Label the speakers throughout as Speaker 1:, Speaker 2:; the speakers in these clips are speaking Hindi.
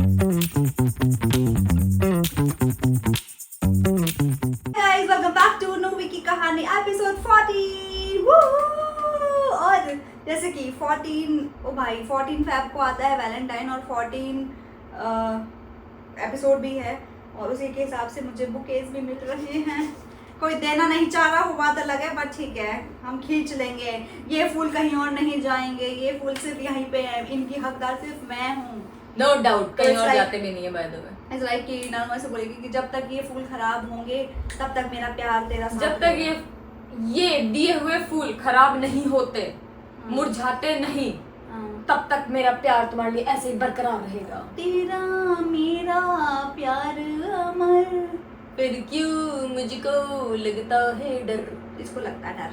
Speaker 1: Guys, welcome back to नूवी की कहानी एपिसोड 14। और जैसे कि 14 ओ भाई 14 फेब को आता है वैलेंटाइन और 14 एपिसोड भी है और उसी के हिसाब से मुझे बुकेज भी मिल रहे हैं। कोई देना नहीं चाह रहा हुआ तो लगे बट ठीक है, हम खींच लेंगे। ये फूल कहीं और नहीं जाएंगे, ये फूल सिर्फ यहीं पे है, इनकी हकदार सिर्फ मैं हूँ।
Speaker 2: नो डाउट कहीं और जाते भी नहीं है by the way.
Speaker 1: It's like कि नरमा से बोलेगी कि जब तक ये फूल खराब होंगे तब तक मेरा प्यार तेरा साथ
Speaker 2: जब तक ये दिए हुए फूल खराब नहीं होते, मुरझाते नहीं, तब तक मेरा प्यार तुम्हारे लिए ऐसे ही बरकरार रहेगा।
Speaker 1: तेरा मेरा प्यार अमर।
Speaker 2: फिर क्यों मुझको लगता है डर।
Speaker 1: इसको लगता है डर।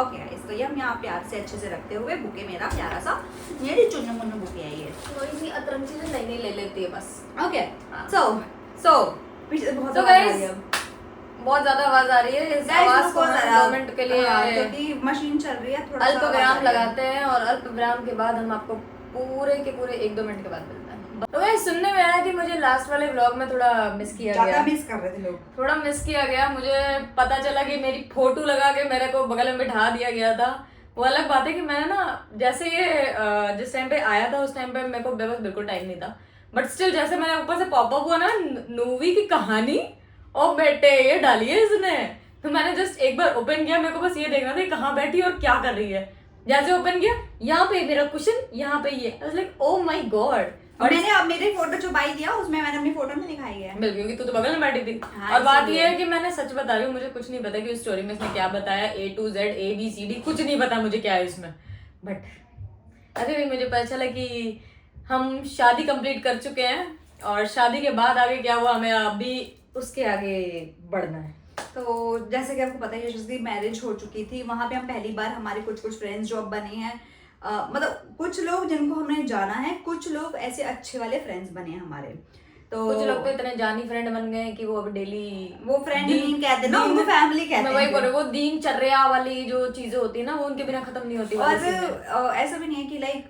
Speaker 1: ओके इसको ये हम यहाँ प्यार से अच्छे से रखते हुए बुके मेरा प्यारा सा मेरी चुन्नू मुन्नू बुके है ये।
Speaker 2: थोड़ी सी अतरंग चीजें नहीं ले लेती है बस।
Speaker 1: ओके
Speaker 2: हाँ।
Speaker 1: सो पीछे बहुत
Speaker 2: So
Speaker 1: आवाज आ
Speaker 2: guys,
Speaker 1: रही है।
Speaker 2: बहुत ज्यादा आवाज आ रही है। इस आवाज को 2 मिनट के लिए
Speaker 1: क्योंकि मशीन चल रही है, थोड़ा
Speaker 2: अल्प विराम लगाते हैं और अल्प विराम के बाद हम आपको पूरे के पूरे 1-2 मिनट के बाद मिलते हैं। तो गाइस सुनने में आया कि मुझे लास्ट वाले व्लॉग में थोड़ा मिस किया गया।
Speaker 1: मिस कर रहे थे लोग,
Speaker 2: थोड़ा मिस किया गया। मुझे पता चला कि मेरी फोटो लगा के मेरे को बगल में बिठा दिया गया था। वो अलग बात है कि मैंने ना जैसे ये जिस टाइम पे आया था उस टाइम पे मेरे को बस बिल्कुल टाइम नहीं था, बट स्टिल जैसे मैंने ऊपर से पॉपअप हुआ ना नूवी की कहानी और बेटे ये डाली है इसने, तो मैंने जस्ट एक बार ओपन किया। मेरे को बस ये देखना था कहाँ बैठी और क्या कर रही है। जैसे ओपन किया यहाँ पे मेरा कुशन, यहाँ पे ये लाइक ओ माय गॉड।
Speaker 1: और मैंने अब मेरी फोटो छुपाई दिया, उसमें मैंने अपनी फोटो नहीं दिखाई है
Speaker 2: बिल्कुल, क्योंकि तू तो बगल में बैठी थी।
Speaker 1: हाँ,
Speaker 2: और बात ये है कि मैंने सच बता रही हूँ, मुझे कुछ नहीं पता कि उस स्टोरी में इसने क्या बताया, A to Z ABCD कुछ नहीं पता मुझे क्या है इसमें। बट अभी भी मुझे पता चला कि हम शादी कंप्लीट कर चुके हैं और शादी के बाद आगे क्या हुआ हमें अभी उसके आगे बढ़ना है।
Speaker 1: तो जैसे कि आपको पता है यशस्वी मैरिज हो चुकी थी, वहां पे हम पहली बार हमारे कुछ फ्रेंड्स जो अब बने हैं, मतलब कुछ लोग जिनको हमने जाना है, कुछ लोग ऐसे अच्छे वाले फ्रेंड्स बने हैं हमारे। तो
Speaker 2: कुछ लोग तो इतने जानी फ्रेंड बन गए कि वो अब डेली
Speaker 1: वो फ्रेंड नहीं कहते ना, उनको फैमिली कहते हैं।
Speaker 2: मैं वही बोल रही हूँ, वो दिनचर्या वाली जो चीजें होती है ना वो उनके बिना खत्म नहीं होती।
Speaker 1: और ऐसा भी नहीं है कि लाइक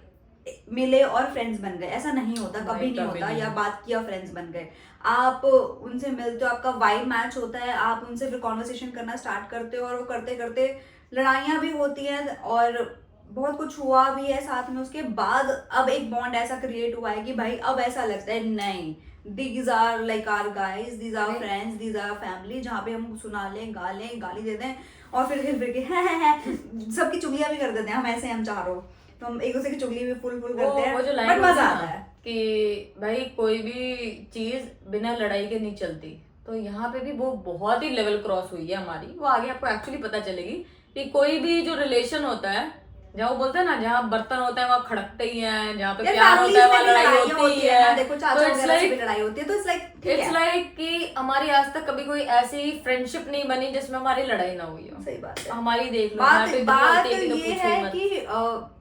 Speaker 1: मिले और फ्रेंड्स बन गए, ऐसा नहीं होता, कभी नहीं होता। या बात किया फ्रेंड्स बन गए, आप उनसे मिलते हो, आपका वाइब मैच होता है, आप उनसे फिर कॉन्वर्सेशन करना स्टार्ट करते हो और वो करते करते लड़ाइयाँ भी होती हैं और बहुत कुछ हुआ भी है साथ में। उसके बाद अब एक बॉन्ड ऐसा क्रिएट हुआ है कि भाई अब ऐसा लगता है नहीं, these are like our guys, these are friends, these are family, जहाँ पे हम सुना लें, गाली दे दें और फिर के सबकी चुगलियां भी कर देते हैं। हम ऐसे हम चारों तो हम एक दूसरे की चुगली भी फुल करते हैं, बट मजा आता है
Speaker 2: कि भाई कोई भी चीज बिना लड़ाई के नहीं चलती। तो यहाँ पे भी वो बहुत ही लेवल क्रॉस हुई है हमारी। वो आगे आपको एक्चुअली पता चलेगी कि कोई भी जो रिलेशन होता है, जहाँ वो बोलते हैं ना जहाँ बर्तन होता है वहाँ खड़कते ही हैं, जहाँ पे प्यार होता है वहाँ लड़ाई होती है।
Speaker 1: देखो चाचा वगैरह से भी लड़ाई होती है, तो
Speaker 2: इट्स लाइक कि हमारी आज तक कभी कोई ऐसी फ्रेंडशिप नहीं बनी जिसमें हमारी लड़ाई ना हुई हो।
Speaker 1: सही बात है।
Speaker 2: हमारी देख लो
Speaker 1: बात ये है कि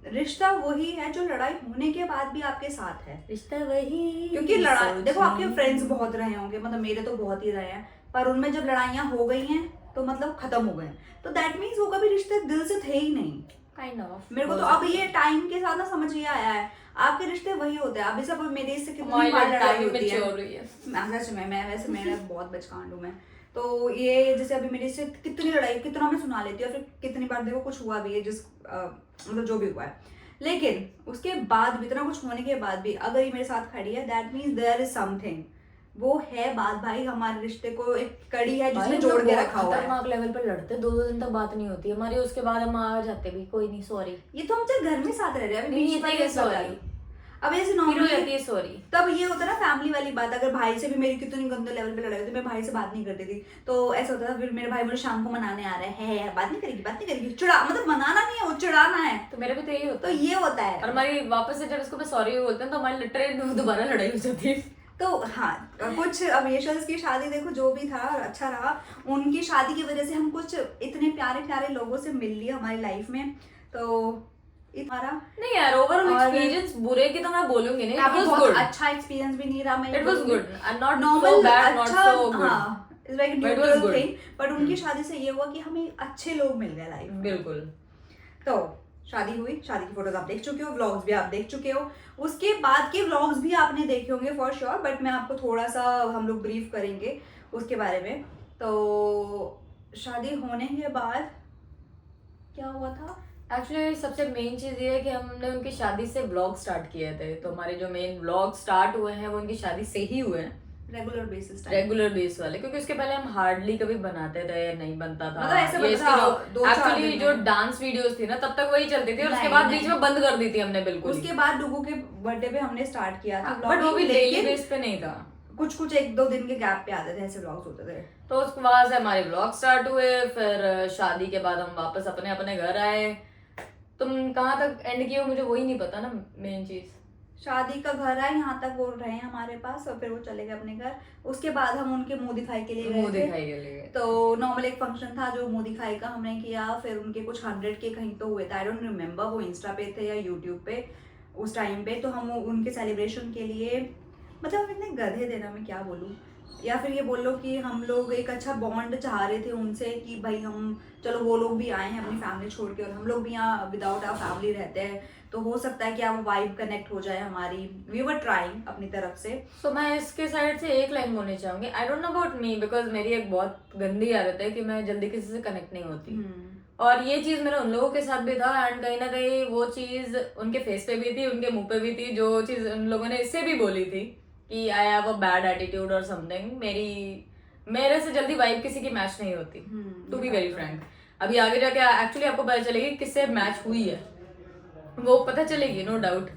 Speaker 1: रिश्ता वही है जो लड़ाई होने के बाद भी आपके साथ है।
Speaker 2: रिश्ता वही,
Speaker 1: क्योंकि लड़ाई देखो आपके फ्रेंड्स बहुत रहे होंगे, मतलब मेरे तो बहुत ही रहे हैं, पर उनमें जब लड़ाइयाँ हो गई हैं तो मतलब खत्म हो गए, तो दैट मीन्स वो कभी रिश्ते दिल से थे ही नहीं।
Speaker 2: काइंड ऑफ
Speaker 1: मेरे को तो अब ये टाइम के साथ ना समझ ये आया है, आपके रिश्ते वही होते हैं। अभी सब मेरे इससे कितनी बार लड़ाई होती है। सच में मैं वैसे मेरा बहुत बचकांड हूँ मैं, तो ये जैसे अभी मेरे से कितनी लड़ाई, कितना मैं सुना लेती हूँ, फिर कितनी बार देखो कुछ हुआ भी है मतलब जो भी हुआ है, लेकिन उसके बाद भी इतना कुछ होने के बाद भी अगर ये मेरे साथ खड़ी है, that means there is something. वो है बात भाई, हमारे रिश्ते को एक कड़ी है जिसने जोड़ के रखा हुआ है।
Speaker 2: खतरनाक लेवल पर लड़ते 2-2 दिन तक बात नहीं होती हमारी, उसके बाद हम आ जाते भी कोई नहीं सॉरी।
Speaker 1: ये तो हम चाहे घर में साथ रह रहे हैं,
Speaker 2: नहीं ये सॉरी,
Speaker 1: अब ऐसे नॉर्मली
Speaker 2: सॉरी।
Speaker 1: तब ये होता है ना फैमिली वाली बात। अगर भाई से भी मेरी कितनी गंदे लेवल पे लड़ाई होती, मैं भाई से बात नहीं करती थी, तो ऐसा होता था फिर मेरे भाई मुझे शाम को मनाने आ रहा है, बात नहीं करेगी, चिड़ा, मतलब मनाना नहीं है, वो चिढ़ाना है।
Speaker 2: तो मेरा भी तो यही होता
Speaker 1: है, तो ये होता है।
Speaker 2: और हमारी वापस से जब इसको मैं सॉरी बोलते हैं तो हमारी लिटरली दोबारा लड़ाई हो जाती है।
Speaker 1: तो हाँ कुछ अब यशस की शादी देखो जो भी था अच्छा रहा, उनकी शादी की वजह से हम कुछ इतने प्यारे लोगों से मिल लिए हमारी लाइफ में। तो हमारा
Speaker 2: नहीं यार ओवरऑल एक्सपीरियंस बुरे की तो मैं बोलूंगी नहीं,
Speaker 1: इट वाज गुड, अच्छा एक्सपीरियंस भी नहीं रहा। मैं
Speaker 2: it was good and not
Speaker 1: normal
Speaker 2: so bad, not so good,
Speaker 1: हां it's like neutral thing. But उनकी शादी से ये हुआ कि हमें अच्छे लोग मिल गए लाइफ में।
Speaker 2: बिल्कुल।
Speaker 1: तो शादी हुई, शादी की फोटोज आप देख चुके हो, व्लॉग्स भी आप देख चुके हो, उसके बाद के व्लॉग्स भी आपने देखे होंगे फॉर श्योर, बट मैं आपको थोड़ा सा हम लोग ब्रीफ करेंगे उसके बारे में। तो शादी होने के बाद क्या हुआ था?
Speaker 2: एक्चुअली सबसे मेन चीज ये है कि हमने उनकी शादी से व्लॉग स्टार्ट किए थे, तो हमारे जो मेन व्लॉग स्टार्ट हुए हैं वो उनकी शादी से ही हुए हैं, रेगुलर बेस वाले, क्योंकि उसके पहले हम हार्डली कभी बनाते थे, नहीं बनता था।
Speaker 1: मतलब ऐसे
Speaker 2: ये
Speaker 1: बनता था,
Speaker 2: इसकी जो
Speaker 1: 2-4
Speaker 2: एक्चुअली
Speaker 1: दिन
Speaker 2: जो
Speaker 1: में।
Speaker 2: डांस वीडियोस थी ना तब तक वही चलती थी, और उसके
Speaker 1: नहीं,
Speaker 2: बाद
Speaker 1: नहीं।
Speaker 2: बीच में बंद कर दी थी हमने बिल्कुल ही।
Speaker 1: उसके बाद डुगू के बर्थडे पे हमने स्टार्ट किया था
Speaker 2: बट वो भी
Speaker 1: vlogging,
Speaker 2: डेली
Speaker 1: लेकिन
Speaker 2: बेस पे नहीं था,
Speaker 1: कुछ कुछ 1-2 दिन के गैप पे आते थे, ऐसे व्लॉग्स होते थे।
Speaker 2: तो उसके बाद से हमारे व्लॉग स्टार्ट हुए। फिर शादी के बाद हम वापस अपने अपने घर आए। तुम कहाँ तक एंड किए हो मुझे वही नहीं पता ना, मेन चीज।
Speaker 1: शादी का घर आया, यहाँ तक वो रहे हमारे पास, और फिर वो चले गए अपने घर। उसके बाद हम उनके मुंह दिखाई के लिए
Speaker 2: मुंह
Speaker 1: गए थे।
Speaker 2: दिखाई के लिए।
Speaker 1: तो नॉर्मल एक फंक्शन था जो मुंह दिखाई का हमने किया, फिर उनके कुछ 100 के कहीं तो हुए थे, आई डोंट रिमेम्बर वो इंस्टा पे थे या यूट्यूब पे उस टाइम पे। तो हम उनके सेलिब्रेशन के लिए, मतलब हम इतने गधे थे ना, मैं क्या बोलूँ, या फिर ये बोल लो कि हम लोग एक अच्छा बॉन्ड चाह रहे थे उनसे कि भाई हम, चलो वो लोग भी आए हैं अपनी फैमिली छोड़ के और हम लोग भी यहाँ विदाउट आवर फैमिली रहते हैं, तो हो सकता है कि आप वाइब कनेक्ट हो जाए हमारी। वी वर ट्राइंग अपनी तरफ से।
Speaker 2: तो मैं इसके साइड से एक लाइन बोलनी चाहूंगी, I don't know about me, because मेरी एक बहुत गंदी आदत है कि मैं जल्दी किसी से कनेक्ट नहीं होती। और ये चीज मेरे उन लोगों के साथ भी था, एंड कहीं ना कहीं वो चीज उनके फेस पे भी थी, उनके मुंह पे भी थी, जो चीज उन लोगों ने इससे भी बोली थी कि I have a bad attitude और समथिंग। मेरे से जल्दी वाइब किसी की मैच नहीं होती, टू बी वेरी फ्रैंक। अभी आगे जाके एक्चुअली आपको पता चलेगी किससे मैच हुई है, वो पता चलेगी, नो डाउट।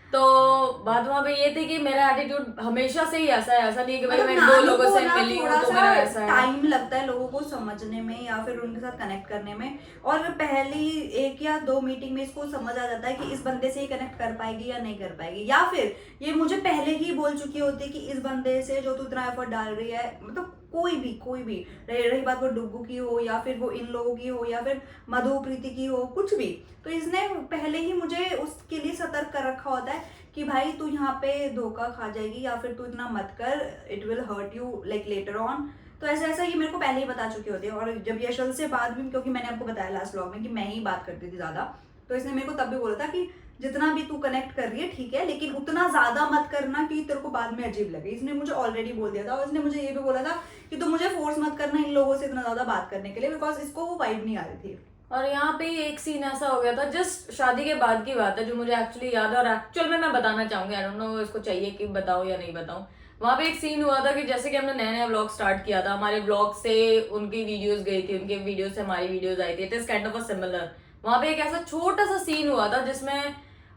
Speaker 2: तो बात वहां पे ये थी कि मेरा एटीट्यूड हमेशा से ही ऐसा है, ऐसा नहीं कि भाई
Speaker 1: मतलब
Speaker 2: मैं 2
Speaker 1: नानू
Speaker 2: लोगों
Speaker 1: को
Speaker 2: से
Speaker 1: ना
Speaker 2: मिली हूँ
Speaker 1: थोड़ा
Speaker 2: तो
Speaker 1: सा
Speaker 2: मेरा ऐसा है।
Speaker 1: टाइम लगता है लोगों को समझने में या फिर उनके साथ कनेक्ट करने में, और पहली 1 या 2 मीटिंग में इसको समझ आ जाता है कि इस बंदे से ही कनेक्ट कर पाएगी या नहीं कर पाएगी, या फिर ये मुझे पहले ही बोल चुकी होती कि इस बंदे से जो तू इतना एफर्ट डाल रही है, मतलब कोई भी रही बात वो डुग्गू की हो या फिर वो इन लोगों की हो या फिर मधु प्रीति की हो, कुछ भी, तो इसने पहले ही मुझे उसके लिए सतर्क कर रखा होता है कि भाई तू यहाँ पे धोखा खा जाएगी या फिर तू इतना मत कर, it will hurt you like later on. तो ऐसा ऐसा ये मेरे को पहले ही बता चुके होते हैं। और जब यशल से बाद भी, क्योंकि मैंने आपको बताया लास्ट व्लॉग में कि मैं ही बात करती थी ज्यादा, तो इसने मेरे को तब भी बोला था कि जितना भी तू कनेक्ट कर रही है ठीक है, लेकिन उतना ज्यादा मत करना कि तेरे को बाद में अजीब लगे। इसने मुझे ऑलरेडी बोल दिया था, और इसने मुझे ये भी बोला था कि तू मुझे फोर्स मत करना इन लोगों से इतना ज्यादा बात करने के लिए, बिकॉज इसको वो वाइब नहीं आ रही थी।
Speaker 2: और यहाँ पे एक सीन ऐसा हो गया था, जस्ट शादी के बाद की बात है जो मुझे एक्चुअली याद है, और एक्चुअल में मैं बताना चाहूंगी, आई डोंट नो इसको चाहिए कि बताऊं या नहीं बताऊं। वहां पे एक सीन हुआ था कि जैसे कि हमने नया नया व्लॉग स्टार्ट किया था, हमारे व्लॉग से उनकी वीडियोस गई थी, उनके वीडियो से हमारी वीडियोस आई थी, it is kind of a similar. वहां पे एक ऐसा छोटा सा सीन हुआ था जिसमें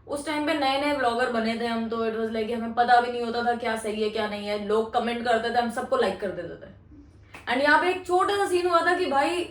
Speaker 2: उस टाइम पे नए नए व्लॉगर बने थे हम, तो इट वाज लाइक हमें पता भी नहीं होता था क्या सही है क्या नहीं है, लोग कमेंट करते थे, हम सबको लाइक कर देते थे। एंड यहाँ पे एक छोटा सा सीन हुआ था कि भाई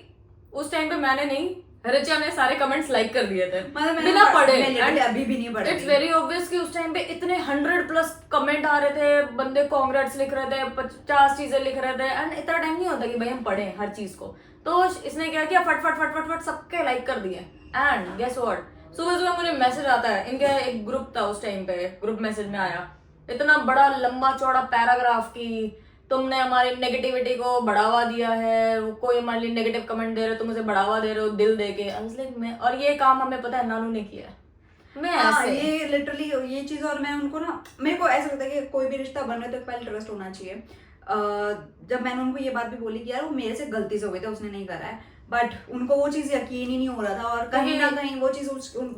Speaker 2: उस टाइम पे मैंने नहीं, रिचा ने सारे कमेंट्स लाइक कर दिए थे बिना पढ़े,
Speaker 1: एंड अभी भी नहीं पढ़े।
Speaker 2: इट्स वेरी ऑब्वियस कि उस टाइम पे इतने 100+ कमेंट आ रहे थे, बंदे कांग्रेट्स लिख रहे थे, 50 चीजें लिख रहे थे, एंड इतना टाइम नहीं होता कि भाई हम पढ़ें हर चीज को। तो इसने क्या किया, फट फट फट फट फट सबके लाइक कर दिए। एंड गेस व्हाट, सुबह सुबह मुझे मैसेज आता है, इनका एक ग्रुप था उस टाइम पे, ग्रुप मैसेज में आया इतना बड़ा लंबा चौड़ा पैराग्राफ की तुमने हमारी नेगेटिविटी को बढ़ावा दिया है, कोई हमारे लिए नेगेटिव कमेंट दे रहे हो तुम उसे बढ़ावा दे रहे हो दिल दे के। मैं, और ये काम हमें पता है नानू ने किया है। मैं ऐसे
Speaker 1: ये लिटरली ये चीज, और मैं उनको ना, मेरे को ऐसा लगता है कि कोई भी रिश्ता बन रहा है तो पहले ट्रस्ट होना चाहिए। जब मैंने उनको ये बात भी बोली कि यार वो मेरे से गलती से हो गई थी, उसने नहीं करा है, बट उनको वो चीज यकीन ही नहीं हो रहा था, और कहीं ना कहीं वो चीज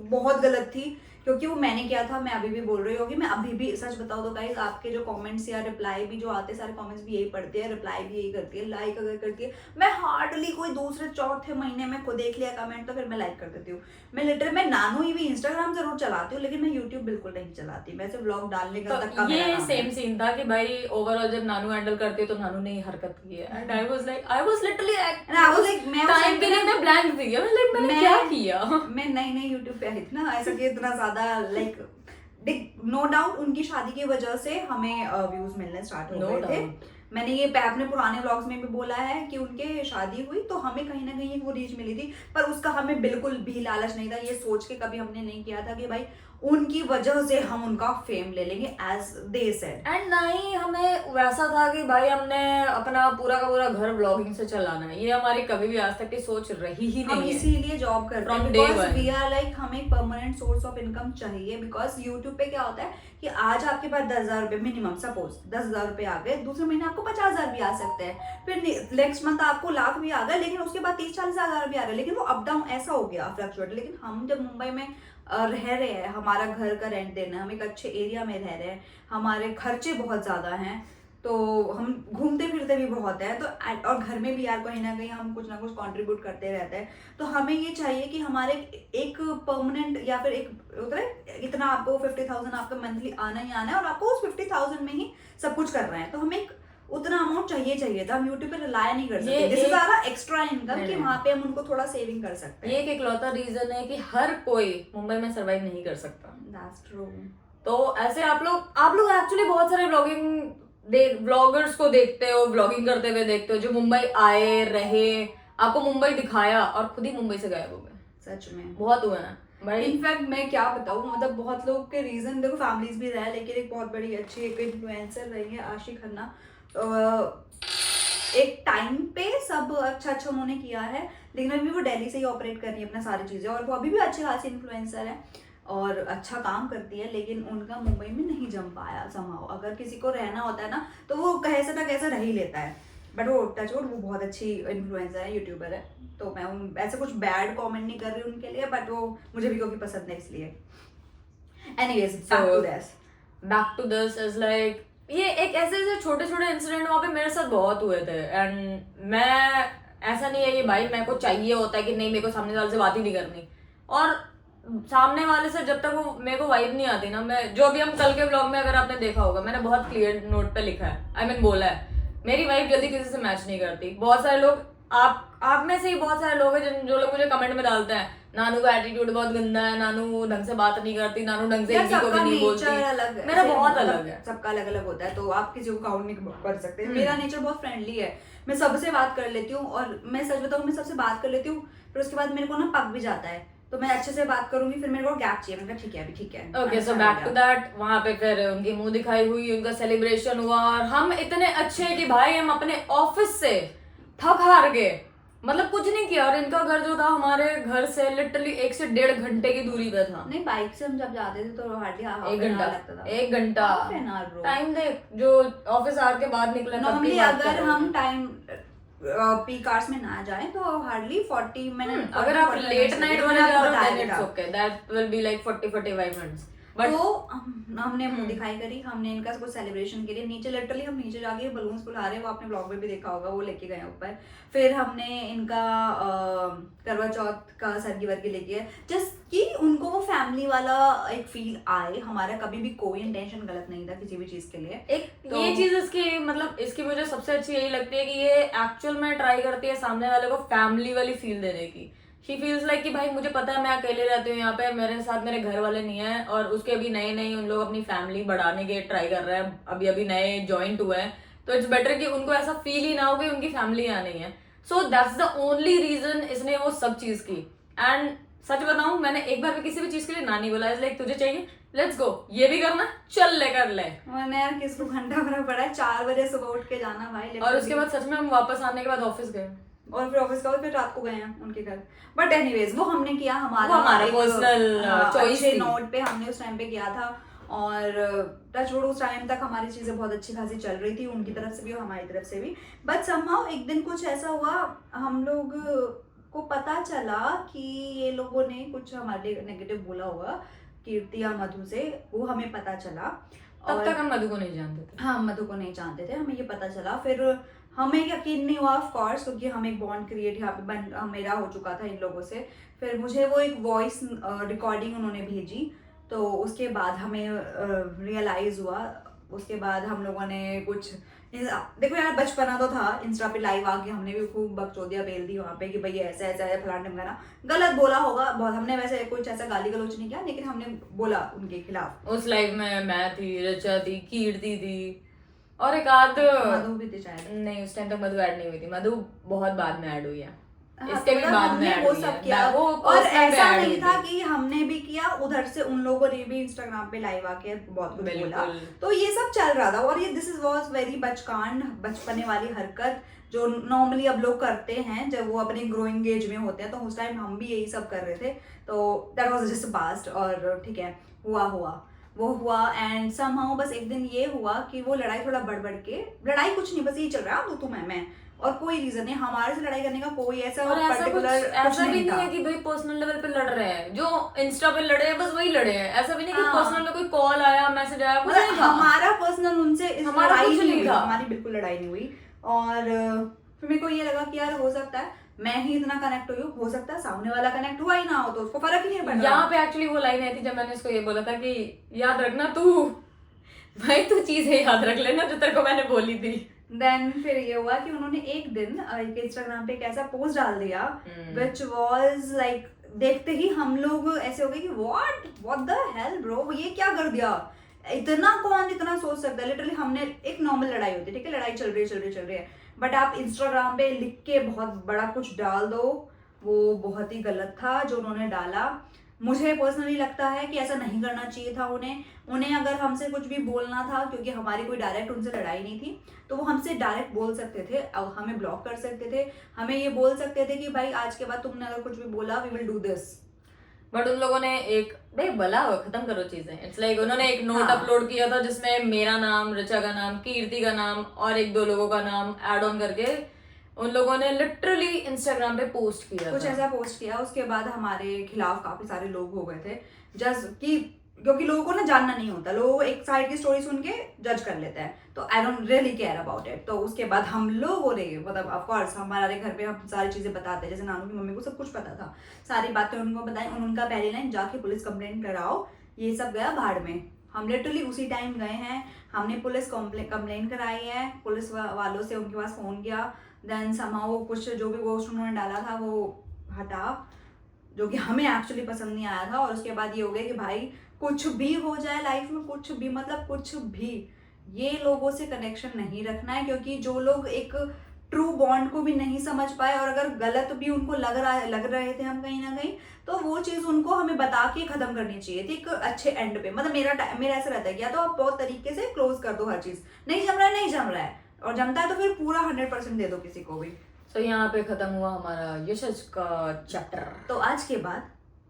Speaker 1: बहुत गलत थी, क्योंकि वो मैंने किया था। मैं अभी भी बोल रही होगी, मैं अभी भी सच बताऊं तो गाइस, आपके जो कमेंट्स या रिप्लाई भी जो आते हैं, सारे कमेंट्स भी यही पढ़ते हैं, रिप्लाई भी यही करती है, लाइक अगर करती है। मैं हार्डली कोई दूसरे चौथे महीने में को देख लिया कमेंट तो फिर मैं लाइक कर देती हूँ। मैं लिटरली, मैं नानू ही भी इंस्टाग्राम जरूर चलाती हूँ, लेकिन मैं यूट्यूब बिल्कुल नहीं चलाती, मैं सिर्फ व्लॉग डालने का तक का मेरा
Speaker 2: ये
Speaker 1: काम
Speaker 2: सेम
Speaker 1: है।
Speaker 2: सीन था कि भाई ओवरऑल जब नानू हैंडल करती है तो नानू ने ही हरकत की है, एंड आई वाज लिटरली
Speaker 1: मैं
Speaker 2: टाइम के लिए मैं ब्लैंक थी, मैंने क्या किया।
Speaker 1: मैं नई यूट्यूब पे आई थी ना, ऐसा कि इतना ज्यादा लाइक नो डाउट उनकी शादी की वजह से हमें व्यूज मिलने स्टार्ट हो गए थे। मैंने ये अपने पुराने व्लॉग्स में भी बोला है कि उनके शादी हुई तो हमें कहीं ना कहीं वो रीच मिली थी, पर उसका हमें बिल्कुल भी लालच नहीं था। ये सोच के कभी हमने नहीं किया था कि भाई उनकी वजह से हम उनका फेम ले लेंगे एज दे सेड।
Speaker 2: एंड ना ही हमें वैसा था कि भाई हमने अपना पूरा का पूरा घर ब्लॉगिंग से चलाना है, ये हमारी कभी भी आज तक की सोच रही ही
Speaker 1: हम
Speaker 2: नहीं है।
Speaker 1: इसीलिए जॉब करते हैं
Speaker 2: From day
Speaker 1: because
Speaker 2: one.
Speaker 1: We are like हमें एक परमानेंट सोर्स ऑफ इनकम चाहिए। बिकॉज यूट्यूब पे क्या होता है कि आज आपके पास 10,000 रुपये मिनिमम, सपोज 10,000 रुपये आ गए, दूसरे महीने आपको 50,000 भी आ सकते हैं, फिर नेक्स्ट मंथ आपको लाख भी आ गए, लेकिन उसके बाद 30-40,000 भी आ गए, लेकिन वो अप डाउन ऐसा हो गया फ्लक्चुएट। लेकिन हम जब मुंबई में रह रहे हैं, हमारा घर का रेंट देना है, हम एक अच्छे एरिया में रह रहे हैं, हमारे खर्चे बहुत ज़्यादा हैं, तो हम घूमते फिरते भी बहुत है, तो और घर में भी यार कहीं ना कहीं हम कुछ ना कुछ कंट्रीब्यूट करते रहते हैं। तो हमें ये चाहिए कि हमारे एक परमानेंट या फिर एक होता है इतना आपको 50,000 आपका मंथली आना ही आना है, और आपको उस 50,000 में ही सब कुछ करना है। तो हमें एक उतना अमाउंट चाहिए था, हम यूट्यूब पे रिलाय नहीं कर सकते, जिससे ज़्यादा एक्स्ट्रा इनकम कि वहाँ पे हम उनको थोड़ा सेविंग कर सकते हैं।
Speaker 2: ये एक इकलौता रीजन है कि हर कोई मुंबई में सरवाइव नहीं कर सकता।
Speaker 1: That's true.
Speaker 2: तो ऐसे आप लोग एक्चुअली बहुत सारे ब्लॉगर्स को देखते हो, ब्लॉगिंग करते हुए देखते हो, जो मुंबई आए रहे, आपको मुंबई दिखाया और खुद ही मुंबई से गायब हो गए।
Speaker 1: सच में
Speaker 2: बहुत हुए ना भाई।
Speaker 1: इनफैक्ट मैं क्या बताऊँ, मतलब बहुत लोगों के रीजन देखो, फैमिलीज भी रहे, लेकिन एक बहुत बड़ी अच्छी एक इन्फ्लुएंसर रही है आशी खन्ना। एक टाइम पे सब अच्छा उन्होंने किया है, लेकिन अभी वो दिल्ली से ही ऑपरेट कर रही है अपना सारी चीज़ें, और वो अभी भी अच्छी खासी इन्फ्लुएंसर है और अच्छा काम करती है, लेकिन उनका मुंबई में नहीं जम पाया समहाउ। अगर किसी को रहना होता है ना तो वो कैसे ना कैसे रह ही लेता है, बट वो टचवुड वो बहुत अच्छी इन्फ्लुएंसर है, यूट्यूबर है। तो मैं ऐसे कुछ बैड कमेंट नहीं कर रही उनके लिए, बट वो मुझे भी क्योंकि पसंद है इसलिए। Anyways
Speaker 2: back to this is like ये एक ऐसे छोटे छोटे इंसिडेंट वहाँ पे मेरे साथ बहुत हुए थे। एंड मैं ऐसा नहीं है कि भाई मेरे को चाहिए होता है कि नहीं मेरे को सामने वाले से बात ही नहीं करनी, और सामने वाले से जब तक वो मेरे को वाइब नहीं आती ना, मैं जो भी हम कल के ब्लॉग में अगर आपने देखा होगा मैंने बहुत क्लियर नोट पे लिखा है, आई मीन बोला है, मेरी वाइब जल्दी किसी से मैच नहीं करती। बहुत सारे लोग आप में से ही बहुत सारे लोग हैं जो लोग मुझे कमेंट में डालते हैं नानू का एटीट्यूड बहुत गंदा है, नानू ढंग से बात नहीं करती, नानू ढंग से किसी को भी नहीं बोलती। मेरा बहुत अलग है,
Speaker 1: सबका अलग अलग होता है, तो आप किसी को काउंट नहीं कर सकते। मेरा नेचर बहुत फ्रेंडली है, मैं सबसे बात कर लेती हूँ, और मैं सच बताऊँ मैं सबसे बात कर लेती हूँ, फिर उसके बाद मेरे को ना पक भी जाता है, तो मैं अच्छे से बात करूंगी, फिर मेरे को गैप चाहिए, मैंने कहा ठीक है अभी ठीक है।
Speaker 2: Okay, so back to that, वहां पे फिर उनकी मुंह दिखाई हुई, उनका सेलिब्रेशन हुआ, और हम इतने अच्छे हैं कि भाई हम अपने ऑफिस से थक हार गए, मतलब कुछ नहीं किया, और इनका घर जो था हमारे घर से लिटरली 1 से 1.5 घंटे की दूरी पे था।
Speaker 1: नहीं, बाइक से हम जब जाते थे तो हार्डली
Speaker 2: 1 घंटा टाइम दे, जो ऑफिस आवर के बाद निकले।
Speaker 1: नॉर्मली अगर हम टाइम पीक आवर्स में ना जाए तो हार्डली 40 मिनट,
Speaker 2: अगर आप लेट नाइट वाले जा रहे हो that will be like 40-45 minutes.
Speaker 1: तो हमने मुंह दिखाई करी, हमने इनका कुछ सेलिब्रेशन के लिए नीचे लिटरली हम नीचे जाके बलून्स फुला रहे हैं, वो आपने ब्लॉग में भी देखा होगा, वो लेके गए ऊपर। फिर हमने इनका करवा चौथ का सरगी वर्गी लेके गए, जस्ट कि उनको वो फैमिली वाला एक फील आए। हमारा कभी भी कोई इंटेंशन गलत नहीं था किसी भी चीज के लिए।
Speaker 2: तो ये चीज इसकी मतलब इसकी मुझे सबसे अच्छी यही लगती है कि ये एक्चुअल में ट्राई करती है सामने वाले को फैमिली वाली फील देने की। शी फील्स लाइक कि भाई मुझे पता है मैं अकेले रहती हूँ यहाँ पे, मेरे साथ मेरे घर वाले नहीं है, और उसके अभी नए उन लोग अपनी फैमिली बढ़ाने के ट्राई कर रहे हैं, अभी नए ज्वाइंट हुए हैं, तो इट्स बेटर कि उनको ऐसा फील ही ना हो कि उनकी फैमिली यहाँ नहीं है। So that's the only reason इसने वो सब चीज की। एंड सच बताऊं, मैंने एक बार भी किसी भी चीज के लिए ना नहीं बोला, लाइक तुझे चाहिए लेट्स गो, ये भी करना चल ले कर ले।
Speaker 1: मैंने यार किसको घंटा भरा पड़ा है, 4 बजे सुबह उठ के जाना भाई,
Speaker 2: और उसके बाद सच में हम वापस आने के बाद ऑफिस गए,
Speaker 1: और फिर ऑफिस का फिर रात को गए हैं उनके घर। बट एनीवेज वो हमने किया, हमारा
Speaker 2: पर्सनल चॉइस
Speaker 1: नोट पे हमने उस टाइम पे किया था, और टचवुड उस टाइम तक हमारी चीजें बहुत अच्छी खासी चल रही थी, उनकी तरफ से भी और हमारी तरफ से भी। बट समहाउ एक दिन कुछ ऐसा हुआ, हम लोग को पता चला कि ये लोगों ने कुछ हमारे नेगेटिव बोला होगा कीर्ति या मधु से, वो हमें पता चला।
Speaker 2: तब तक हम मधु को नहीं जानते थे।
Speaker 1: हाँ, मधु को नहीं जानते थे, हमें ये पता चला। फिर हमें यकीन नहीं हुआ ऑफ कोर्स, क्योंकि हम एक बॉन्ड क्रिएट यहाँ पे मेरा हो चुका था इन लोगों से। फिर मुझे वो एक वॉइस रिकॉर्डिंग उन्होंने भेजी, तो उसके बाद हमें रियलाइज हुआ। उसके बाद हम लोगों ने कुछ, देखो यार बचपना तो था, इंस्टा पे लाइव आके हमने भी खूब बकचोदियां बेल दी वहाँ पे कि भाई ऐसा ऐसा है फलाना ढमकाना, गलत बोला होगा बहुत, हमने वैसे कुछ ऐसा गाली गलौच नहीं किया, लेकिन हमने बोला उनके खिलाफ।
Speaker 2: उस लाइव में मैं थी, रचा थी, कीर्ति थी, और एक आध
Speaker 1: मधु भी थी शायद।
Speaker 2: नहीं, उस टाइम तक मधु ऐड नहीं हुई थी, मधु बहुत बाद में ऐड हुई है।
Speaker 1: हाँ,
Speaker 2: इसके भी
Speaker 1: मतलब
Speaker 2: बाद
Speaker 1: हमने
Speaker 2: में
Speaker 1: वो
Speaker 2: add
Speaker 1: सब
Speaker 2: है।
Speaker 1: किया
Speaker 2: वो
Speaker 1: और
Speaker 2: personal पे
Speaker 1: ऐसा
Speaker 2: add
Speaker 1: नहीं
Speaker 2: हुई
Speaker 1: था
Speaker 2: थी।
Speaker 1: कि हमने भी किया, उधर से उन लोगों ने भी इंस्टाग्राम पे लाइव आके बहुत कुछ बोला,
Speaker 2: बिल्कुल।
Speaker 1: तो ये सब चल रहा था। और ये दिस इज वॉज वेरी बचकान, बचपने वाली हरकत जो नॉर्मली अब लोग करते हैं जब वो अपने ग्रोइंग एज में होते हैं, तो उस टाइम हम भी यही सब कर रहे थे। तो दैट वाज जस्ट पास्ट, और ठीक है, वो हुआ एंड समहाउ बस एक दिन ये हुआ कि वो लड़ाई थोड़ा बढ़ के, लड़ाई कुछ नहीं, बस ये चल रहा है तू मैं, और कोई रीजन नहीं हमारे से लड़ाई करने का, कोई ऐसा
Speaker 2: और ऐसा कुछ
Speaker 1: पर्टिकुलर
Speaker 2: ऐसा भी नहीं
Speaker 1: था।
Speaker 2: है कि भाई पर्सनल लेवल पे लड़ रहे हैं, जो इंस्टा पे लड़े हैं बस वही लड़े हैं। ऐसा भी नहीं कि
Speaker 1: हाँ।
Speaker 2: पर्सनल में कोई कॉल आया, मैसेज आया, कुछ
Speaker 1: मतलब
Speaker 2: नहीं था।
Speaker 1: हमारा पर्सनल उनसे
Speaker 2: हमारा
Speaker 1: लड़ाई
Speaker 2: कुछ
Speaker 1: नहीं
Speaker 2: नहीं
Speaker 1: हुई,
Speaker 2: था।
Speaker 1: हमारी बिल्कुल लड़ाई नहीं हुई। और फिर मेरे को ये लगा कि यार हो सकता है मैं ही इतना कनेक्ट हुई हूँ, हो सकता है सामने वाला कनेक्ट हुआ ही ना हो, तो उसको फर्क ही नहीं पड़ रहा।
Speaker 2: यहाँ पे एक्चुअली वो लाइन आई थी जब मैंने उसको ये बोला था कि याद रखना तू, भाई तू चीजें याद रख लेना जो तेरे को मैंने बोली थी।
Speaker 1: देन फिर ये हुआ कि उन्होंने एक दिन एक इंस्टाग्राम पे एक ऐसा पोस्ट डाल दिया विच वाज लाइक, देखते ही हम लोग ऐसे हो गए कि व्हाट द हेल ब्रो, ये क्या कर दिया, इतना कौन इतना सोच सकता है। लिटरली हमने, एक नॉर्मल लड़ाई होती है, ठीक है, लड़ाई चल रही है, बट आप इंस्टाग्राम पे लिख के बहुत बड़ा कुछ डाल दो, वो बहुत ही गलत था जो उन्होंने डाला। मुझे पर्सनली लगता है कि ऐसा नहीं करना चाहिए था उन्हें अगर हमसे कुछ भी बोलना था, क्योंकि हमारी कोई डायरेक्ट उनसे लड़ाई नहीं थी, तो वो हमसे डायरेक्ट बोल सकते थे, और हमें ब्लॉक कर सकते थे, हमें ये बोल सकते थे कि भाई आज के बाद तुमने अगर कुछ भी बोला we will do this.
Speaker 2: But उन लोगों ने एक, भाई भला हो, खत्म करो चीजें। इट्स लाइक उन्होंने एक नोट
Speaker 1: हाँ।
Speaker 2: अपलोड किया था जिसमें मेरा नाम, ऋचा का नाम, कीर्ति का नाम और एक दो लोगों का नाम ऐड ऑन करके उन लोगों ने लिटरली इंस्टाग्राम पे पोस्ट किया
Speaker 1: कुछ
Speaker 2: था।
Speaker 1: ऐसा पोस्ट किया, उसके बाद हमारे खिलाफ काफी सारे लोग हो गए थे, जस्ट कि क्योंकि लोगों को ना जानना नहीं होता, लोग एक साइड की स्टोरी सुन के जज कर लेते हैं, तो I don't really care about it. तो उसके बाद हम लोगों ने, मतलब ऑफ कोर्स हमारे घर पे हम सारी चीजें बताते हैं, जैसे नानू की मम्मी को सब कुछ पता था, सारी बातें उनको बताई, उनका पहली लाइन जाके पुलिस कंप्लेंट कराओ, ये सब गया भाड़ में। हम लिटरली उसी टाइम गए हैं, हमने पुलिस कंप्लेंट कराई है, पुलिस वालों से उनके पास फोन किया, देन समहाउ कुछ जो भी पोस्ट उन्होंने डाला था वो हटा, जो कि हमें एक्चुअली पसंद नहीं आया था। और उसके बाद ये हो गया कि भाई कुछ भी हो जाए लाइफ में, कुछ भी, मतलब कुछ भी, ये लोगों से कनेक्शन नहीं रखना है, क्योंकि जो लोग एक ट्रू बॉन्ड को भी नहीं समझ पाए, और अगर गलत भी उनको लग रहे थे हम कहीं ना कहीं, तो वो चीज उनको हमें बता के खत्म करनी चाहिए थी एक अच्छे एंड पे। मतलब मेरा ऐसा रहता है कि या तो आप बहुत तरीके से क्लोज कर दो हर चीज, नहीं जम रहा है, और जमता है तो फिर पूरा 100% दे दो किसी को भी।
Speaker 2: तो यहाँ पे खत्म हुआ हमारा यशस का चैप्टर।
Speaker 1: तो आज के बाद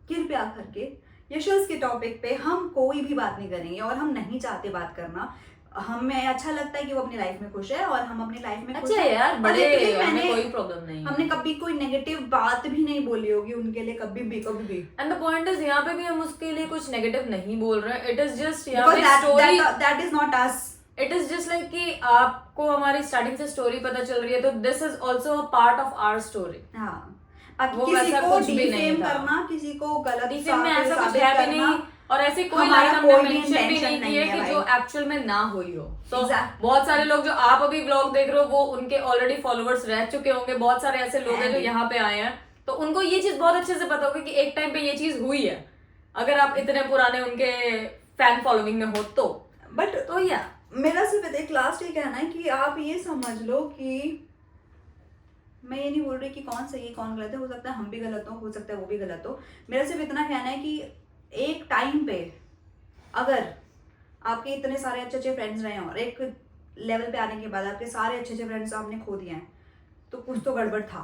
Speaker 1: कृपया करके यशस के टॉपिक पे हम कोई भी बात नहीं करेंगे, और हम नहीं चाहते बात करना। हमें अच्छा लगता है कि वो अपनी लाइफ में खुश है और हम अपनी लाइफ में खुश
Speaker 2: अच्छा
Speaker 1: हैं।
Speaker 2: यार,
Speaker 1: और
Speaker 2: बड़े
Speaker 1: literally
Speaker 2: हमें कोई प्रॉब्लम नहीं है।
Speaker 1: हमने कभी कोई नेगेटिव बात भी नहीं बोली होगी उनके लिए, कभी भी।
Speaker 2: एंड द पॉइंट इज, यहाँ पे भी हम उसके लिए कुछ नेगेटिव नहीं बोल रहे हैं। इट इज जस्ट यहाँ पे story,
Speaker 1: that is not us.
Speaker 2: It is just like कि आपको हमारी स्टार्टिंग से स्टोरी पता चल रही है, तो this is also a part of our story.
Speaker 1: हाँ,
Speaker 2: वो
Speaker 1: किसी
Speaker 2: वैसा
Speaker 1: को
Speaker 2: कुछ भी नहीं
Speaker 1: डिफेम
Speaker 2: था।
Speaker 1: करना, किसी को गलत
Speaker 2: डिफेम में ऐसा कुछ
Speaker 1: साबित
Speaker 2: है भी
Speaker 1: करना,
Speaker 2: नहीं, और ऐसी कोई
Speaker 1: हमारा
Speaker 2: लाइन हमने
Speaker 1: कोई भी
Speaker 2: मेंशन भी
Speaker 1: intention
Speaker 2: नहीं की है
Speaker 1: नहीं है
Speaker 2: कि जो
Speaker 1: भाई।
Speaker 2: एक्चुअल में ना हुई हो। तो
Speaker 1: Exactly.
Speaker 2: बहुत सारे लोग जो आप अभी व्लॉग देख रहे हो वो उनके ऑलरेडी फॉलोअर्स रह चुके होंगे, बहुत सारे ऐसे लोग हैं जो यहाँ पे आए हैं, तो उनको ये चीज बहुत अच्छे से पता होगी कि एक टाइम पे ये चीज हुई है, अगर आप इतने पुराने उनके फैन फॉलोइंग में हो तो।
Speaker 1: बट
Speaker 2: तो या
Speaker 1: मेरा सिर्फ एक लास्ट ये कहना है कि आप ये समझ लो कि मैं ये नहीं बोल रही कि कौन सही है कौन गलत है, हो सकता है हम भी गलत हो सकता है वो भी गलत हो। मेरा सिर्फ इतना कहना है कि एक टाइम पे अगर आपके इतने सारे अच्छे फ्रेंड्स रहे हैं और एक लेवल पे आने के बाद आपके सारे अच्छे फ्रेंड्स आपने खो दिए हैं, तो कुछ तो गड़बड़ था,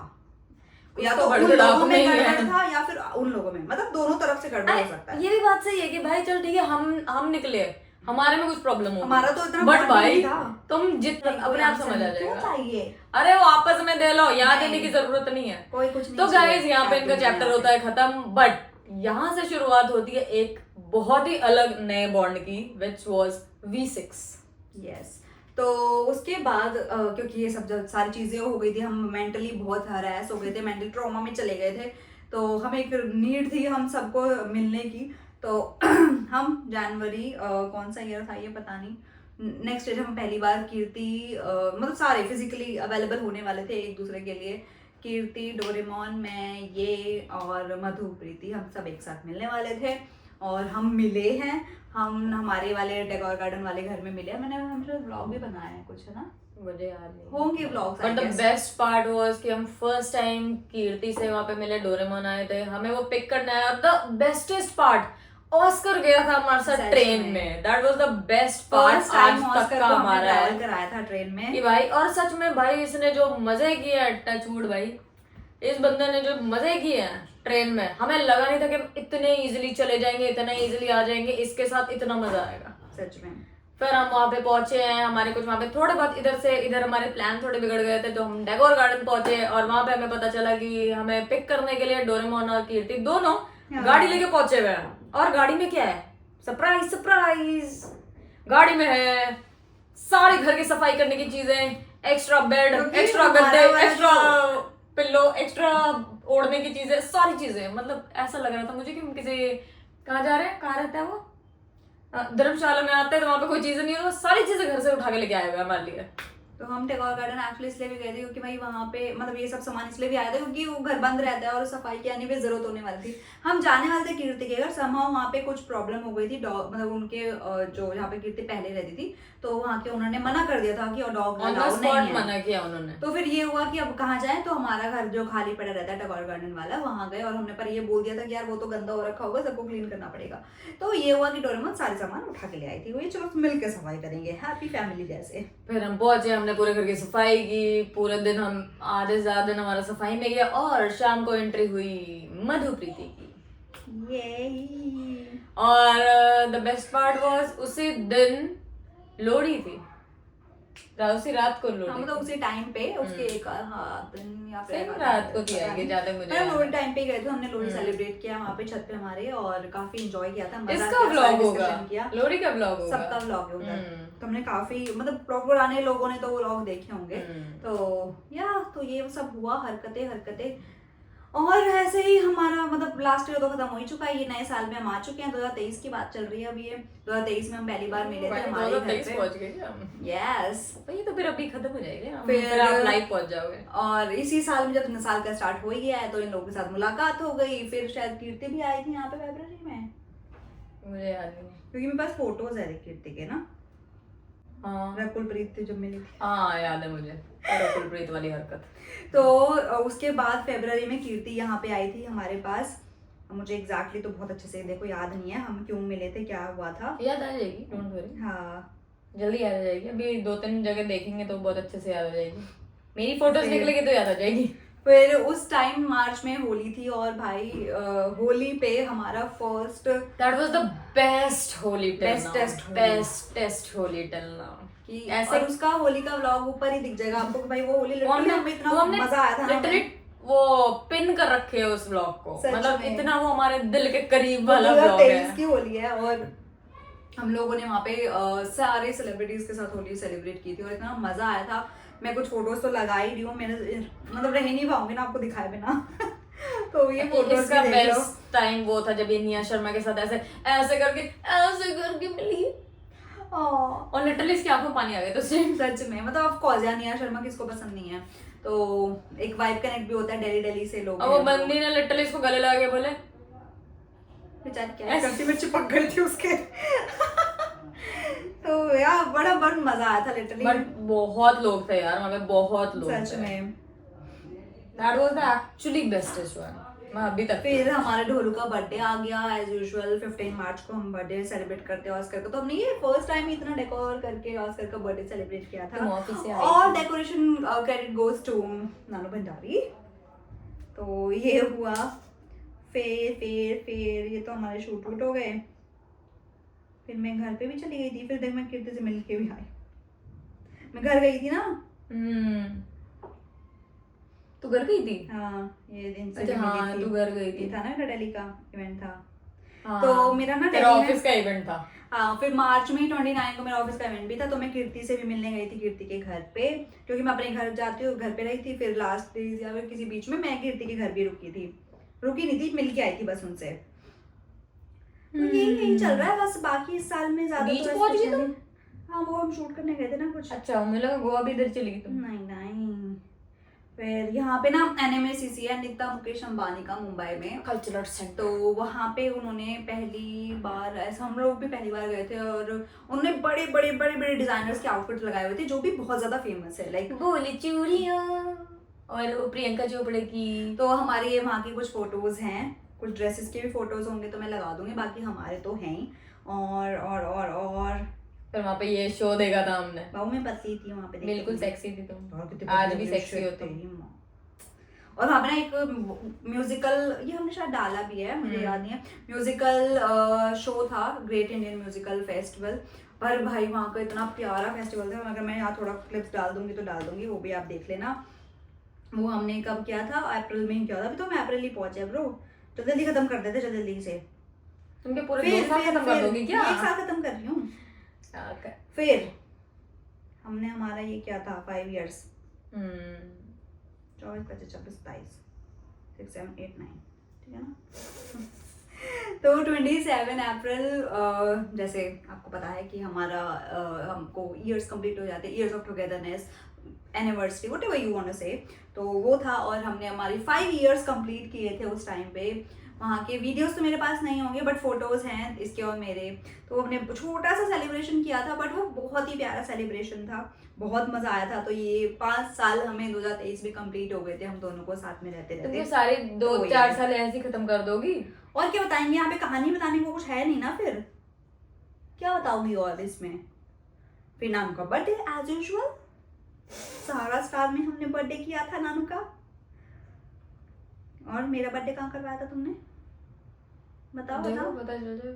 Speaker 1: या तो उन लोगों में गड़बड़ था या फिर उन लोगों में, मतलब दोनों तरफ से गड़बड़ हो सकता है।
Speaker 2: ये भी बात सही है कि भाई चल ठीक है, हम निकले, हमारे में कुछ प्रॉब्लम हो,
Speaker 1: हमारा तो इतना
Speaker 2: बट
Speaker 1: bond
Speaker 2: भाई
Speaker 1: नहीं था।
Speaker 2: तुम जितना अपने आप समझ आ
Speaker 1: क्यों
Speaker 2: जाएगा।
Speaker 1: चाहिए,
Speaker 2: अरे वो आपस में दे लो, यहाँ
Speaker 1: नहीं।
Speaker 2: देने की जरूरत नहीं है।
Speaker 1: कोई कुछ नहीं
Speaker 2: तो
Speaker 1: चाहिए।
Speaker 2: गाइस यहाँ पे इनका चैप्टर होता है खत्म, बट यहाँ से शुरुआत होती है एक बहुत ही अलग नए बॉन्ड की, विच वाज V6।
Speaker 1: यस, तो उसके बाद क्योंकि ये सब जब सारी चीजें हो गई थी, हम मेंटली बहुत हरास हो गए थे, मेंटल ट्रॉमा में चले गए थे, तो हमें एक नीड थी हम सबको मिलने की। तो हम जनवरी कौन सा ईयर था ये पता नहीं, नेक्स्ट ईयर हम पहली बार कीर्ति मतलब सारे फिजिकली अवेलेबल होने वाले थे एक दूसरे के लिए। कीर्ति, डोरेमोन, मैं, ये और मधु, प्रीति, हम सब एक साथ मिलने वाले थे। और हम मिले हैं, हम हमारे वाले टैगोर गार्डन वाले घर में मिले हैं। मैंने हमारा व्लॉग भी बनाया है कुछ, है ना?
Speaker 2: मुझे याद नहीं
Speaker 1: होंगे vlogs.
Speaker 2: But the best part was कि हम फर्स्ट टाइम कीर्ति से वहां पे मिले, डोरेमोन आए थे, हमें वो पिक करने आया। द बेस्टेस्ट पार्ट ऑस्कर गया था हमारे साथ ट्रेन में। That was the best part आज तक का हमारा
Speaker 1: ट्रैवल कराया था ट्रेन में
Speaker 2: कि भाई। और सच में भाई इसने जो मजे किए हैं, टचवुड भाई, इस बंदे ने जो मजे किए हैं ट्रेन में, हमें लगा नहीं था कि हम इतने इजीली चले जाएंगे, इतने इजीली आ जाएंगे, इसके साथ इतना मजा आएगा
Speaker 1: सच में।
Speaker 2: फिर हम वहां पे पहुंचे हैं, हमारे कुछ वहां पे थोड़े बहुत इधर से इधर हमारे प्लान थोड़े बिगड़ गए थे, तो हम टैगोर गार्डन पहुंचे और वहां पे हमें पता चला कि हमें पिक करने के लिए डोरेमोन और कीर्ति दोनों गाड़ी लेके पहुंचे हुए हैं। और गाड़ी में क्या है, सरप्राइज सरप्राइज, गाड़ी में है सारी घर की सफाई करने की चीजें, एक्स्ट्रा बेड, एक्स्ट्रा गद्दे, एक्स्ट्रा पिल्लो, एक्स्ट्रा ओढ़ने की चीजें, सारी चीजें। मतलब ऐसा लग रहा था मुझे कि हम किसी, कहाँ जा रहे हैं, कहाँ रहता है वो, धर्मशाला में आते हैं तो वहां पे कोई चीजें नहीं है, तो सारी चीजें घर से उठा के लेके आए हुए हमारे लिए।
Speaker 1: तो हम टैगोर गार्डन एक्चुअली इसलिए भी गए थे क्योंकि भाई वहाँ पे मतलब ये सब सामान इसलिए भी आया था क्योंकि वो घर बंद रहता है और सफाई की आने की जरूरत होने वाली थी। हम जाने वाले थे कीर्ति के घर, समहाउ वहाँ पे कुछ प्रॉब्लम हो गई थी, डॉग मतलब उनके जो जहाँ पे कीर्ति पहले रहती थी, तो वहाँ के उन्होंने मना कर दिया था कि डॉग अलाउ नहीं है,
Speaker 2: मना किया उन्होंने।
Speaker 1: तो फिर ये हुआ कि अब कहाँ जाए, तो हमारा घर जो खाली पड़ा रहता है टैगोर गार्डन वाला, वहाँ गए और हमने पर ये बोल दिया था कि यार वो तो गंदा हो रखा होगा, सबको क्लीन करना पड़ेगा। तो ये हुआ कि डोरेमोन सारे सामान उठा के ले आई थी, वही चलो मिलकर सफाई करेंगे, हैप्पी फैमिली जैसे।
Speaker 2: फिर हम पहुंचे, हमने पूरे घर की सफाई की, पूरे दिन हम आधे से ज्यादा दिन हमारा सफाई में गया और शाम को एंट्री हुई मधुप्रीति की।
Speaker 1: ये
Speaker 2: और द बेस्ट पार्ट वाज उसी दिन लोहड़ी थी, उसी रात को लोहड़ी,
Speaker 1: मतलब उसी टाइम पे उसके एक दिन या फिर
Speaker 2: रात को थी आएगी, ज्यादा मुझे
Speaker 1: लोहड़ी टाइम पे गए थे, हमने लोहड़ी सेलिब्रेट किया वहाँ पे छत पे हमारे, और काफी एंजॉय किया था।
Speaker 2: इसका व्लॉग होगा, लोहड़ी का व्लॉग होगा,
Speaker 1: सबका व्लॉग होगा। तो हमने काफी मतलब पुराने लोगों ने तो वो व्लॉग देखे होंगे। तो ये सब हुआ, हरकतें और ऐसे ही हमारा मतलब लास्ट ईयर तो खत्म हो ही चुका है, ये नए साल में हम आ चुके हैं। 2023 की बात चल रही है अभी, ये 2023 में हम पहली बार मिले थे हमारे घर पे।
Speaker 2: पहुंच गए हम।
Speaker 1: यस,
Speaker 2: ये तो फिर अभी खत्म हो जाएगा,
Speaker 1: फिर
Speaker 2: आप लाइव पहुंच जाओगे।
Speaker 1: और इसी साल में जब नया साल का स्टार्ट हो ही गया है तो इन लोगों के साथ मुलाकात हो गई। फिर शायद कीर्ति भी आई थी यहाँ पे फरवरी में,
Speaker 2: मुझे याद नहीं
Speaker 1: क्योंकि मेरे पास फोटोज है कीर्ति के ना।
Speaker 2: हाँ,
Speaker 1: रकुलप्रीत थी जब मिली थी।
Speaker 2: हाँ याद है मुझे, रकुलप्रीत वाली हरकत।
Speaker 1: तो उसके बाद फरवरी में कीर्ति यहाँ पे आई थी हमारे पास। मुझे एग्जैक्टली तो बहुत अच्छे से देखो याद नहीं है हम क्यों मिले थे, क्या हुआ था।
Speaker 2: याद आ जाएगी, डोंट वरी।
Speaker 1: हाँ
Speaker 2: जल्दी याद आ जाएगी, अभी 2-3 जगह देखेंगे तो बहुत अच्छे से याद आ जाएगी। मेरी फोटोज देख लेंगे तो याद आ जाएगी।
Speaker 1: फिर उस टाइम मार्च में होली थी और भाई होली पे हमारा first,
Speaker 2: that was the best Holi
Speaker 1: bestest
Speaker 2: Holi till now
Speaker 1: कि ऐसे उसका होली का व्लॉग ऊपर ही दिख जाएगा आपको कि भाई वो होली लिटरली हमें इतना मजा आया था,
Speaker 2: लिटरली वो पिन कर रखे है उस व्लॉग को, मतलब इतना वो हमारे दिल के करीब वाला व्लॉग है।
Speaker 1: 2023 की होली है और हम लोगों ने वहाँ पे सारे सेलिब्रिटीज के साथ होली सेलिब्रेट की थी और इतना मजा आया था। मैं कुछ फोटोज तो लगा ही रही हूँ, मैंने मतलब रह नहीं पाऊंगी ना आपको दिखाए बिना। तो ये फोटोज
Speaker 2: का बेस्ट टाइम वो था जब ये निया शर्मा के साथ ऐसे करके मिली और लिटरली इसकी आंखों में पानी आ गया। तो
Speaker 1: सच में मतलब ऑफ कोर्स यार निया शर्मा किसको पसंद नहीं है, तो एक वाइब कनेक्ट भी होता है दिल्ली से लोग।
Speaker 2: वो बंदी ने लिटरली इसको गले लगा के बोले
Speaker 1: बेचारी क्या करती, मैं चिपक गई थी उसके। तो यार बड़ा मजा आया था लिटरली।
Speaker 2: बट बहुत लोग थे यार वहाँ पे, बहुत लोग
Speaker 1: सच में।
Speaker 2: That was the actually bestest one. मैं अभी तक।
Speaker 1: फिर हमारे ढोलू का बर्थडे आ गया एज यूजुअल। 15 मार्च को हम बर्थडे सेलिब्रेट करते हैं ऑस्कर का, तो हमने ये फर्स्ट टाइम इतना डेकोर करके ऑस्कर का बर्थडे सेलिब्रेट किया था। और डेकोरेशन क्रेडिट गोज टू नानू भंडारी। तो ये हुआ। फिर ये तो हमारे शूट वूट हो गए। फिर मैं घर पे भी चली गई थी, फिर देख मैं कीर्ति से मिल के भी आई। मैं घर गई थी ना।
Speaker 2: तू घर गई थी?
Speaker 1: हाँ, ये दिन से
Speaker 2: अच्छा, हाँ, तू घर गई थी।
Speaker 1: था ना दिल्ली का इवेंट था।
Speaker 2: हाँ,
Speaker 1: तो मेरा ना
Speaker 2: तेरा ऑफिस का इवेंट था।
Speaker 1: हाँ, फिर मार्च में 29 को मेरा ऑफिस का इवेंट भी था, तो मैं कीर्ति से भी मिलने गई थी, कीर्ति के घर पे, क्योंकि मैं अपने घर जाती हूँ, घर पे रही थी। फिर लास्ट डेज या फिर किसी बीच में मैं कीर्ति के घर भी रुकी नहीं थी, मिल के आई थी बस उनसे। तो यही चल रहा है बस। बाकी इस साल में ज्यादा
Speaker 2: बीच पहुंच गई तुम?
Speaker 1: हाँ, वो हम शूट करने गए थे ना कुछ।
Speaker 2: अच्छा, मुझे लगा गोवा भी इधर चली गई तुम।
Speaker 1: नहीं, फिर यहाँ पे ना NMACC है, निकिता मुकेश अंबानी का, मुंबई में
Speaker 2: कल्चरल सेंटर।
Speaker 1: तो वहाँ पे उन्होंने पहली बार, ऐसा हम लोग भी पहली बार गए थे, और उन्होंने बड़े बड़े बड़े बड़े डिजाइनर्स के आउटफिट लगाए हुए थे जो भी बहुत ज्यादा फेमस है, लाइक
Speaker 2: बोली चूड़ियां और वो प्रियंका चोपड़ा की।
Speaker 1: तो हमारी ये वहाँ की कुछ फोटोज हैं, कुछ ड्रेसेस के भी फोटोज होंगे तो मैं लगा दूंगी, बाकी हमारे तो हैं ही। और
Speaker 2: फिर वहाँ पे ये शो देखा था हमने।
Speaker 1: बाबू मैं पतली थी वहाँ पे, देखते
Speaker 2: बिल्कुल
Speaker 1: थे।
Speaker 2: सेक्सी थी तुम,
Speaker 1: और कितनी
Speaker 2: आज
Speaker 1: पतली
Speaker 2: भी
Speaker 1: पतली
Speaker 2: सेक्सी हो
Speaker 1: shit
Speaker 2: तुम।
Speaker 1: तेरी माँ। और वहाँ पे ना एक म्यूजिकल, ये हमने शायद डाला भी है, मुझे याद नहीं है, म्यूजिकल शो था, ग्रेट इंडियन म्यूजिकल फेस्टिवल। पर भाई वहाँ का इतना प्यारा फेस्टिवल था, अगर मैं यहाँ थोड़ा क्लिप्स डाल दूंगी तो डाल दूंगी, वो भी आप देख लेना। वो हमने कब किया था, अप्रैल में ही किया था, अभी तो मैं अप्रैल ही पहुंचे ब्रो, तो जल्दी खत्म कर देते, जल्दी से।
Speaker 2: तुमके पूरे 2 साल खत्म कर दोगी क्या?
Speaker 1: 1 साल खत्म कर रही हूँ।
Speaker 2: Okay.
Speaker 1: फिर हमने हमारा ये क्या था 5 इयर्स, 24, 25, 26, 27, 6, 7, 8, 9, ठीक है ना। तो 27 अप्रैल, जैसे आपको पता है कि हमारा हमको ईयर्स कंप्लीट हो जाते हैं, years of togetherness, anniversary, whatever you want to say, तो वो था। और हमने हमारी 5 इयर्स कंप्लीट किए थे उस टाइम पे। वहाँ के वीडियोस तो मेरे पास नहीं होंगे बट फोटोज हैं इसके और मेरे। तो हमने छोटा सा सेलिब्रेशन किया था बट वो बहुत ही प्यारा सेलिब्रेशन था, बहुत मजा आया था। तो ये 5 साल हमें 2023 में कंप्लीट हो गए थे, हम दोनों को साथ में रहते
Speaker 2: तुम ये
Speaker 1: रहते।
Speaker 2: सारे
Speaker 1: तो
Speaker 2: 2-4 साल ऐसे ही खत्म कर दोगी?
Speaker 1: और क्या बताएंगे, यहाँ पे कहानी बताने को कुछ है नहीं ना, फिर क्या बताऊंगी और इसमें। फिर नानू का बर्थडे एज यूजुअल, सहारा स्टार में हमने बर्थडे किया था नानू का। और मेरा बर्थडे कहाँ करवाया था तुमने, बताओ बताओ।
Speaker 2: पता चल जाए।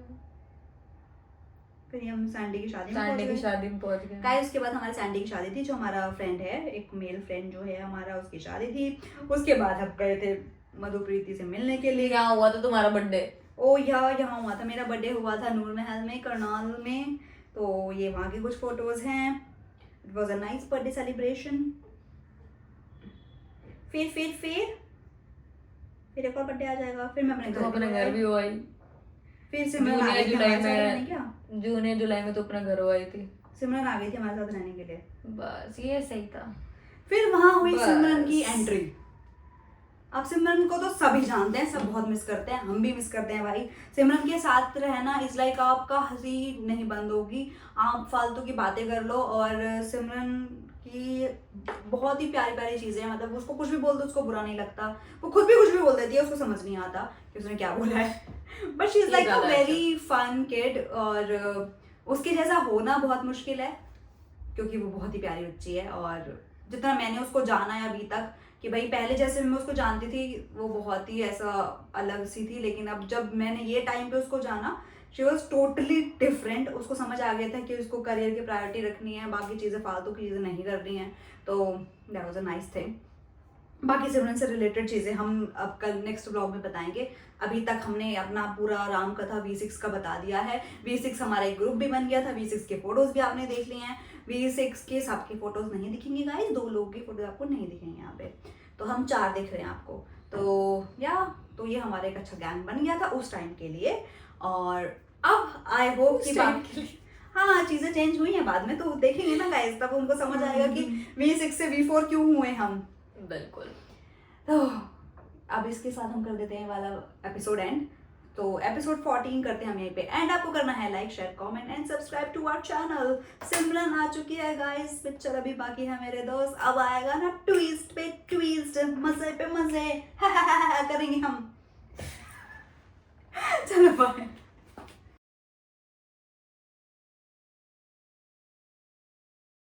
Speaker 1: फिर हम सैंडी की शादी में
Speaker 2: सैंडी की
Speaker 1: पहुंच गए।
Speaker 2: शादी में पहुंच गए।
Speaker 1: गाइस उसके बाद हमारी सैंडी की शादी थी, जो हमारा फ्रेंड है, एक मेल फ्रेंड जो है हमारा, उसकी शादी थी। उसके बाद हम गए थे मधुप्रीति से मिलने के लिए।
Speaker 2: यहाँ हुआ था तुम्हारा बर्थडे?
Speaker 1: ओ यहाँ हुआ था, मेरा बर्थडे हुआ था नूर महल में, करनाल में। तो ये वहाँ की कुछ फोटोज हैं। It was a nice birthday celebration. फिर एक और बर्थडे आ जाएगा, फिर मैं अपने
Speaker 2: तुम अपने घर भी हो आई।
Speaker 1: फिर सिमरन आ गई थी हमारे साथ रहने, क्या
Speaker 2: जून या जुलाई में तो अपना घर हो आई थी।
Speaker 1: सिमरन आ गई थी हमारे साथ रहने के लिए।
Speaker 2: बस ये सही था।
Speaker 1: फिर वहां हुई
Speaker 2: बस।
Speaker 1: सिमरन की एंट्री। अब सिमरन को तो सभी जानते हैं, सब बहुत मिस करते हैं, हम भी मिस करते हैं भाई। सिमरन के साथ रहना इज लाइक आपका हंसी नहीं बंद होगी, आप फालतू की बातें कर लो। और सिमरन की बहुत ही प्यारी प्यारी चीजें हैं, मतलब उसको कुछ भी बोल दो उसको बुरा नहीं लगता, वो खुद भी कुछ भी बोल देती है, उसको समझ नहीं आता कि उसने क्या बोला है। But she is like a very fun kid, और उसके जैसा होना बहुत मुश्किल है क्योंकि वो बहुत ही प्यारी बच्ची है। और जितना मैंने उसको जाना है अभी तक, कि भाई पहले जैसे मैं उसको जानती थी वो बहुत ही ऐसा अलग सी थी, लेकिन अब जब मैंने ये टाइम पे उसको जाना, शी वॉज टोटली डिफरेंट। उसको समझ आ गया था कि उसको करियर की प्रायोरिटी रखनी है, बाकी चीज़ें फालतू की चीज़ें नहीं करनी है। तो that was a nice thing. बाकी सिमरन से रिलेटेड चीज़ें हम अब कल नेक्स्ट ब्लॉग में बताएंगे। अभी तक हमने अपना पूरा राम कथा V6 का बता दिया है। V6 हमारा एक ग्रुप भी बन गया था, V6 के फोटोज भी आपने देख लिए हैं। V6 के सबके फोटोज नहीं दिखेंगे गाइस, 2 लोग की फोटोज आपको नहीं दिखेंगे यहाँ पे, तो हम 4 दिख रहे हैं आपको। तो ये हमारा एक अच्छा गैंग बन गया था उस टाइम के लिए। और अब आई होप कि हाँ चीज़ें चेंज हुई हैं बाद में, तो देखेंगे ना गाइस, तब उनको समझ आएगा कि V6 से V4 क्यों हुए हम।
Speaker 2: बिल्कुल।
Speaker 1: तो अब इसके साथ हम कर देते हैं वाला एपिसोड एंड। तो एपिसोड 14 करते हैं हम यहीं पे एंड। आपको करना है like, share, comment and subscribe to our channel. Simran आ चुकी है गाइस, पिक्चर अभी बाकी है मेरे दोस्त। अब आएगा ना ट्विस्ट पे ट्विस्ट, मजे पे मजे करेंगे हम। चलो बाय।